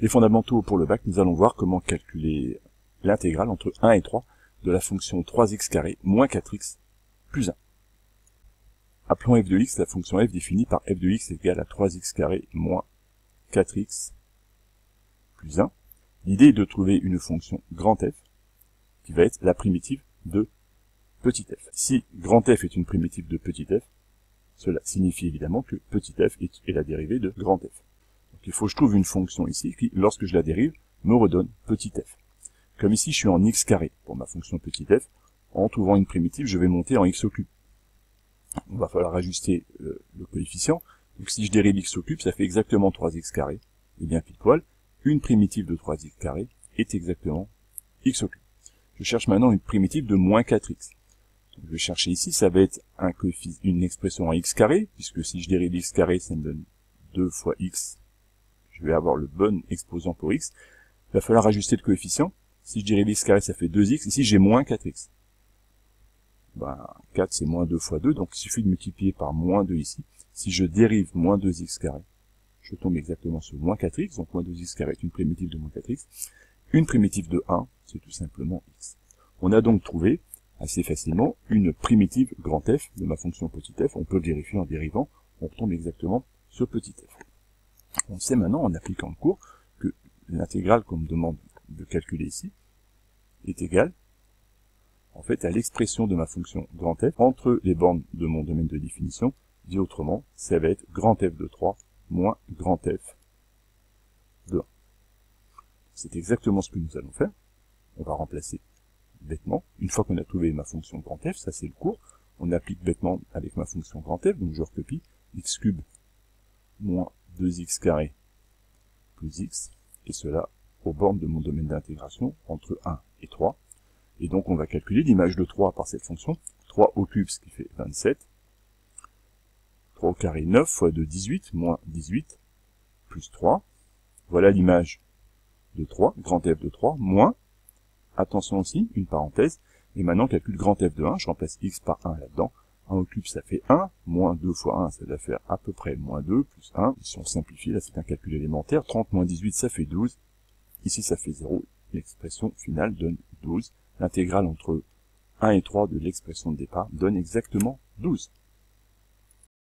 Les fondamentaux pour le bac, nous allons voir comment calculer l'intégrale entre 1 et 3 de la fonction 3x carré moins 4x plus 1. Appelons f de x la fonction f définie par f de x égale à 3x carré moins 4x plus 1. L'idée est de trouver une fonction grand F qui va être la primitive de petit f. Si grand F est une primitive de petit f, cela signifie évidemment que petit f est la dérivée de grand F. Donc il faut que je trouve une fonction ici qui, lorsque je la dérive, me redonne petit f. Comme ici, je suis en x carré pour ma fonction petit f. En trouvant une primitive, je vais monter en x au cube. On va falloir ajuster le coefficient. Donc si je dérive x au cube, ça fait exactement 3x carré. Et bien pile poil, une primitive de 3x carré est exactement x au cube. Je cherche maintenant une primitive de moins 4x. Donc je vais chercher ici, ça va être une expression en x carré, puisque si je dérive x carré, ça me donne 2 fois x. Je vais avoir le bon exposant pour x. Il va falloir ajuster le coefficient. Si je dérive x carré, ça fait 2x. Ici, j'ai moins 4x. 4, c'est moins 2 fois 2, donc il suffit de multiplier par moins 2 ici. Si je dérive moins 2x carré, je tombe exactement sur moins 4x, donc moins 2x carré est une primitive de moins 4x. Une primitive de 1, c'est tout simplement x. On a donc trouvé, assez facilement, une primitive grand f de ma fonction petit f. On peut le vérifier en dérivant, on tombe exactement sur petit f. On sait maintenant, en appliquant le cours, que l'intégrale qu'on me demande de calculer ici est égale en fait à l'expression de ma fonction grand F entre les bornes de mon domaine de définition. Dit autrement, ça va être grand F de 3 moins grand F de 1. C'est exactement ce que nous allons faire. On va remplacer bêtement. Une fois qu'on a trouvé ma fonction grand F, ça c'est le cours, on applique bêtement avec ma fonction grand F, donc je recopie x cube moins 2x carré plus x, et cela aux bornes de mon domaine d'intégration entre 1 et 3. Et donc on va calculer l'image de 3 par cette fonction. 3 au cube, ce qui fait 27. 3 au carré, 9 fois 2, 18, moins 18, plus 3. Voilà l'image de 3, grand F de 3, moins, attention aussi, une parenthèse, et maintenant calcule grand F de 1, je remplace x par 1 là-dedans. 1 au cube, ça fait 1, moins 2 fois 1, ça va faire à peu près moins 2, plus 1. Si on simplifie, là c'est un calcul élémentaire, 30 moins 18, ça fait 12. Ici, ça fait 0. L'expression finale donne 12. L'intégrale entre 1 et 3 de l'expression de départ donne exactement 12.